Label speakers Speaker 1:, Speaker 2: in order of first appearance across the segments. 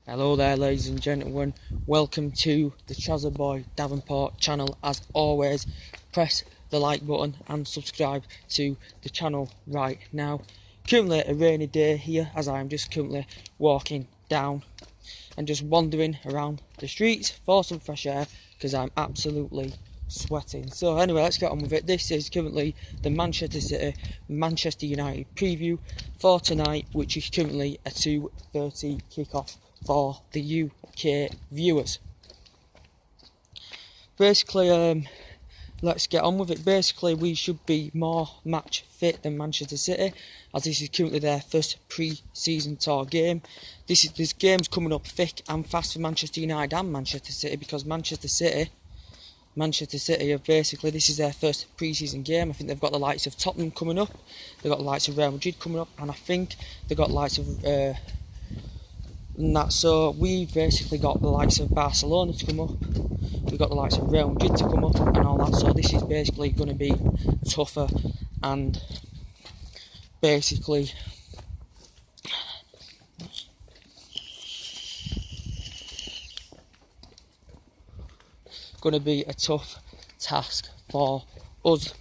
Speaker 1: Hello there, ladies and gentlemen. Welcome to the Chazza Boy Davenport channel. As always, press the like button and subscribe to the channel right now. Currently a rainy day here, as I am just currently walking down and just wandering around the streets for some fresh air because I'm absolutely sweating. So anyway, let's get on with it. This is currently the Manchester City Manchester United preview for tonight, which is currently a 2:30 kickoff for the UK viewers. Basically, let's get on with it. Basically, we should be more match fit than Manchester City, as this is currently their first pre-season tour game. This game's coming up thick and fast for Manchester United and Manchester City, because Manchester City have basically, this is their first pre-season game. I think they've got the likes of Tottenham coming up, they've got the likes of Real Madrid coming up, and I think they've got the likes of and that. So we've basically got the likes of Barcelona to come up, we've got the likes of Real Madrid to come up and all that. So this is basically going to be tougher and basically going to be a tough task for us.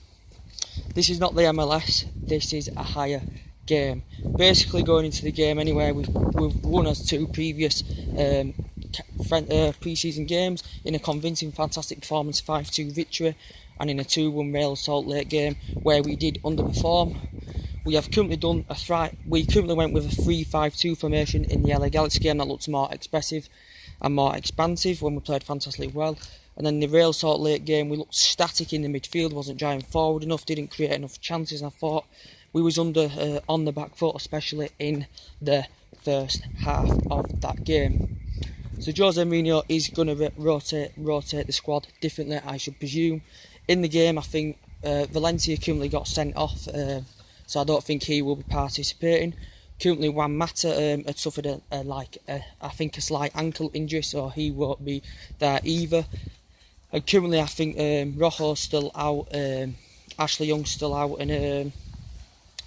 Speaker 1: This is not the MLS, this is a higher game. Basically, going into the game anyway, we've won us two previous pre-season games in a convincing, fantastic performance, 5-2 victory, and in a 2-1 Real Salt Lake game where we did underperform. We have currently done we currently went with a 3-5-2 formation in the LA Galaxy game that looked more expressive and more expansive when we played fantastically well. And then the Real Salt Lake game, we looked static in the midfield, wasn't driving forward enough, didn't create enough chances. I thought we was on the back foot, especially in the first half of that game. So Jose Mourinho is going to rotate the squad differently, I should presume. In the game, I think Valencia currently got sent off, so I don't think he will be participating. Currently, Juan Mata had suffered I think a slight ankle injury, so he won't be there either. And currently, I think Rojo's still out, Ashley Young's still out, and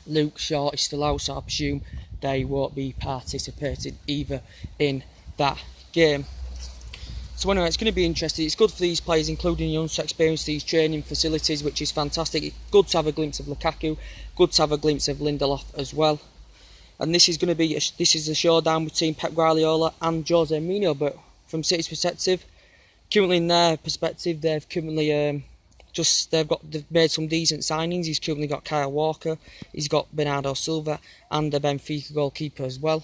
Speaker 1: Luke Shaw is still out, so I presume they won't be participating either in that game. So anyway, it's going to be interesting. It's good for these players, including young to experience these training facilities, which is fantastic. It's good to have a glimpse of Lukaku, good to have a glimpse of Lindelof as well. And this is going to be this is a showdown between Pep Guardiola and Jose Mourinho. But from City's perspective, currently in their perspective, they've currently they've made some decent signings. He's currently got Kyle Walker, he's got Bernardo Silva, and the Benfica goalkeeper as well.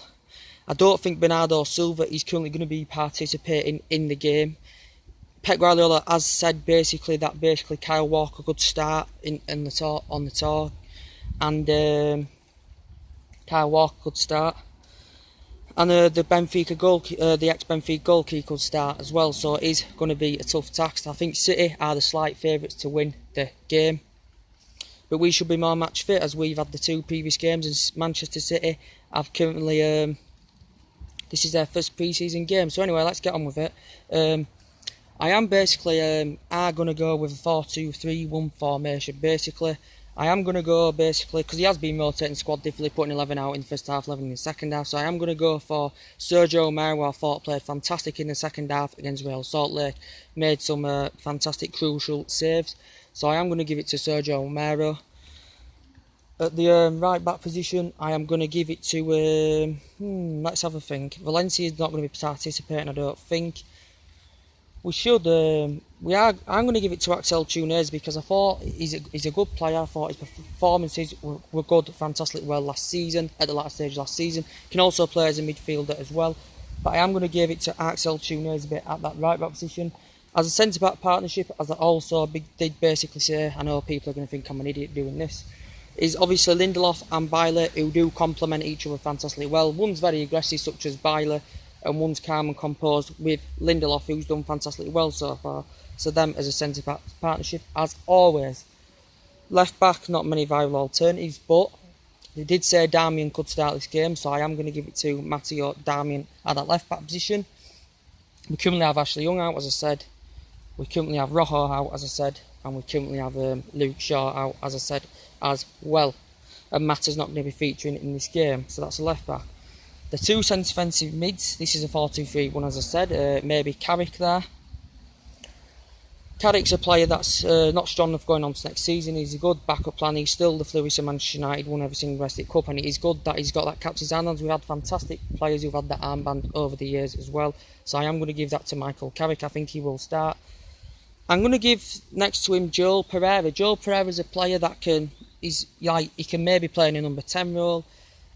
Speaker 1: I don't think Bernardo Silva is currently going to be participating in the game. Pep Guardiola has said that Kyle Walker could start on the tour, and Kyle Walker could start, and the ex-Benfica goalkeeper could start as well. So it is going to be a tough task. I think City are the slight favourites to win the game, but we should be more match fit, as we've had the two previous games, and Manchester City have currently this is their first pre-season game. So anyway, let's get on with it. I am basically going to go with a 4-2-3-1 formation. Basically, I am going to go because he has been rotating squad differently, putting 11 out in the first half, 11 in the second half. So I am going to go for Sergio Romero, who I thought played fantastic in the second half against Real Salt Lake, made some fantastic crucial saves. So I am going to give it to Sergio Romero. At the right back position, I am going to give it to let's have a think. Valencia is not going to be participating, I don't think. We should. I'm going to give it to Axel Tunes, because I thought he's a good player. I thought his performances were good, fantastically well last season, at the latter stage last season. Can also play as a midfielder as well. But I am going to give it to Axel Tunes a bit at that right back position. As a centre back partnership, as I also did basically say, I know people are going to think I'm an idiot doing this, is obviously Lindelof and Bailey, who do complement each other fantastically well. One's very aggressive, such as Bailey, and one's calm and composed with Lindelof, who's done fantastically well so far. So them as a centre back partnership, as always. Left back, not many viable alternatives, but they did say Darmian could start this game, so I am going to give it to Matteo Darmian at that left back position. We currently have Ashley Young out, as I said. We currently have Rojo out, as I said, and we currently have Luke Shaw out, as I said, as well. And Mata's not going to be featuring in this game, so that's a left back. The two centre defensive mids, this is a 4-2-3-1 as I said, maybe Carrick there. Carrick's a player that's not strong enough going on to next season. He's a good backup plan. He's still the fluid of Manchester United, won every single Domestic Cup, and it is good that he's got that captain's armband. We've had fantastic players who've had that armband over the years as well. So I am going to give that to Michael Carrick. I think he will start. I'm going to give next to him Joel Pereira. Joel Pereira is a player that he can maybe play in a number 10 role.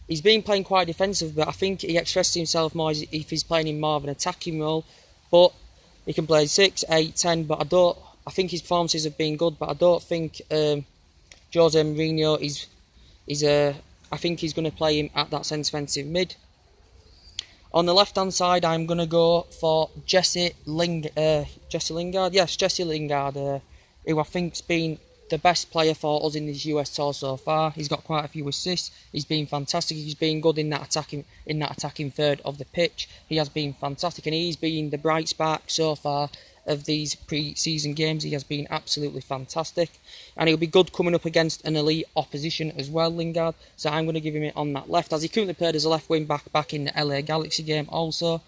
Speaker 1: He's been playing quite defensive, but I think he expresses himself more if he's playing in more of an attacking role. But he can play 6, 8, 10, but I think his performances have been good, but I don't think Jose Mourinho I think he's going to play him at that centre defensive mid. On the left hand side, I'm going to go for Jesse Lingard, who I think's been the best player for us in this US tour so far. He's got quite a few assists. He's been fantastic. He's been good in that attacking third of the pitch. He has been fantastic, and he's been the bright spark so far of these pre-season games. He has been absolutely fantastic, and he'll be good coming up against an elite opposition as well, Lingard. So I'm going to give him it on that left, as he currently played as a left wing back in the LA Galaxy game also.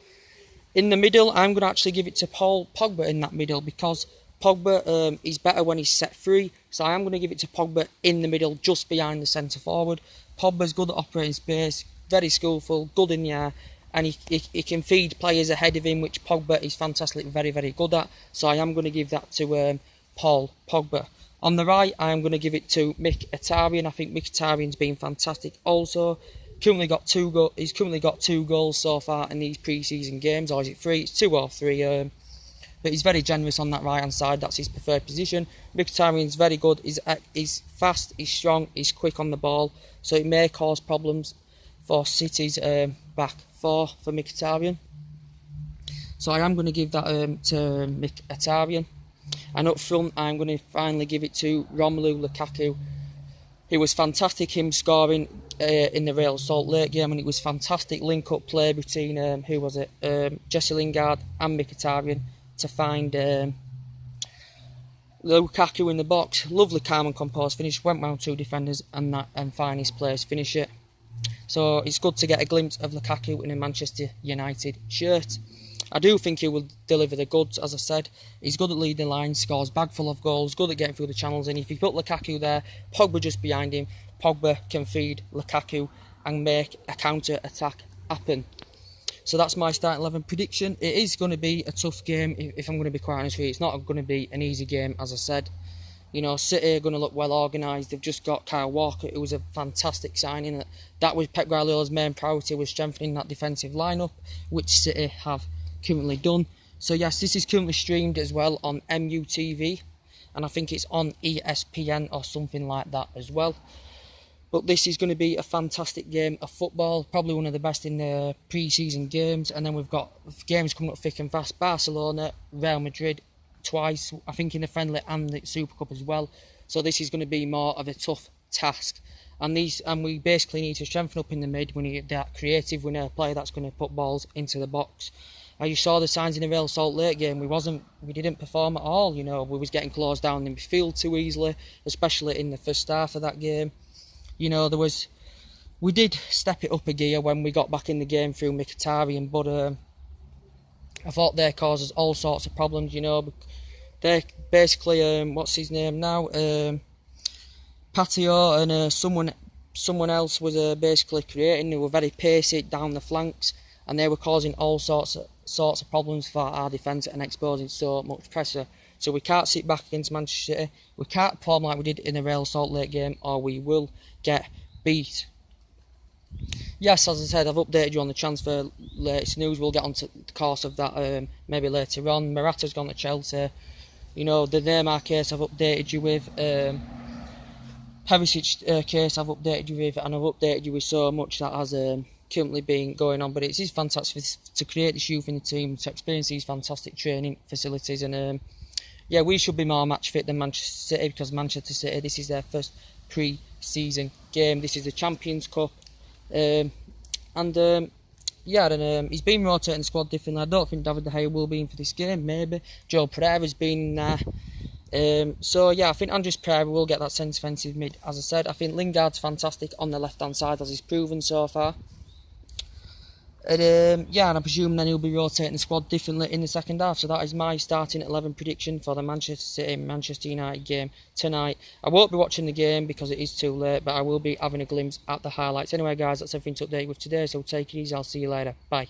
Speaker 1: In the middle, I'm going to actually give it to Paul Pogba in that middle, because Pogba is better when he's set free, so I am going to give it to Pogba in the middle, just behind the centre forward. Pogba's good at operating space, very skillful, good in the air, and he can feed players ahead of him, which Pogba is fantastic, very, very good at. So I am going to give that to Paul Pogba. On the right, I am going to give it to Mkhitaryan. I think Mkhitaryan's been fantastic also. He's currently got two goals so far in these pre-season games, or is it 3? It's 2 or 3. But he's very generous on that right hand side. That's his preferred position. Mkhitaryan's very good. He's fast, he's strong, he's quick on the ball, so it may cause problems for City's back four for Mkhitaryan. So I am going to give that to Mkhitaryan. And up front, I'm going to finally give it to Romelu Lukaku. It was fantastic him scoring in the Real Salt Lake game, and it was fantastic link-up play between Jesse Lingard and Mkhitaryan to find Lukaku in the box. Lovely, calm and composed finish. Went round 2 defenders and find his place, finish it. So it's good to get a glimpse of Lukaku in a Manchester United shirt. I do think he will deliver the goods, as I said. He's good at leading the line, scores bag full of goals, good at getting through the channels, and if you put Lukaku there, Pogba just behind him, Pogba can feed Lukaku and make a counter-attack happen. So that's my starting 11 prediction. It is going to be a tough game, if I'm going to be quite honest with you. It's not going to be an easy game, as I said. You know, City are going to look well organised. They've just got Kyle Walker, who was a fantastic signing. That was Pep Guardiola's main priority, was strengthening that defensive lineup, which City have currently done. So yes, this is currently streamed as well on MUTV, and I think it's on ESPN or something like that as well. But this is going to be a fantastic game of football, probably one of the best in the pre-season games. And then we've got games coming up thick and fast: Barcelona, Real Madrid twice, I think in the friendly and the Super Cup as well. So this is going to be more of a tough task. And we basically need to strengthen up in the mid. We need that creative winner player that's going to put balls into the box. As you saw the signs in the Real Salt Lake game, we didn't perform at all. You know, we was getting closed down in midfield too easily, especially in the first half of that game. You know, we did step it up a gear when we got back in the game through Mkhitaryan, but I thought they caused us all sorts of problems. You know, they basically what's his name now, Patio and someone else was basically creating. They were very pacey down the flanks, and they were causing all sorts of problems for our defence and exposing so much pressure. So we can't sit back against Manchester City. We can't perform like we did in the Real Salt Lake game, or we will get beat. Yes, as I said, I've updated you on the transfer latest news. We'll get on to the course of that maybe later on. Morata's gone to Chelsea. You know, the Neymar case I've updated you with. Perisic case I've updated you with, and I've updated you with so much that has currently been going on. But it is fantastic to create this youth in the team, to experience these fantastic training facilities, and yeah, we should be more match fit than Manchester City, because Manchester City, this is their first pre-season game. This is the Champions Cup, and he's been rotating the squad differently. I don't think David De Gea will be in for this game. Maybe Joel Pereira's been in there. So yeah, I think Andres Pereira will get that centre defensive mid. As I said, I think Lingard's fantastic on the left hand side, as he's proven so far. And yeah, and I presume then he'll be rotating the squad differently in the second half. So that is my starting 11 prediction for the Manchester City Manchester United game tonight. I won't be watching the game because it is too late, but I will be having a glimpse at the highlights. Anyway, guys, that's everything to update with today. So take it easy. I'll see you later. Bye.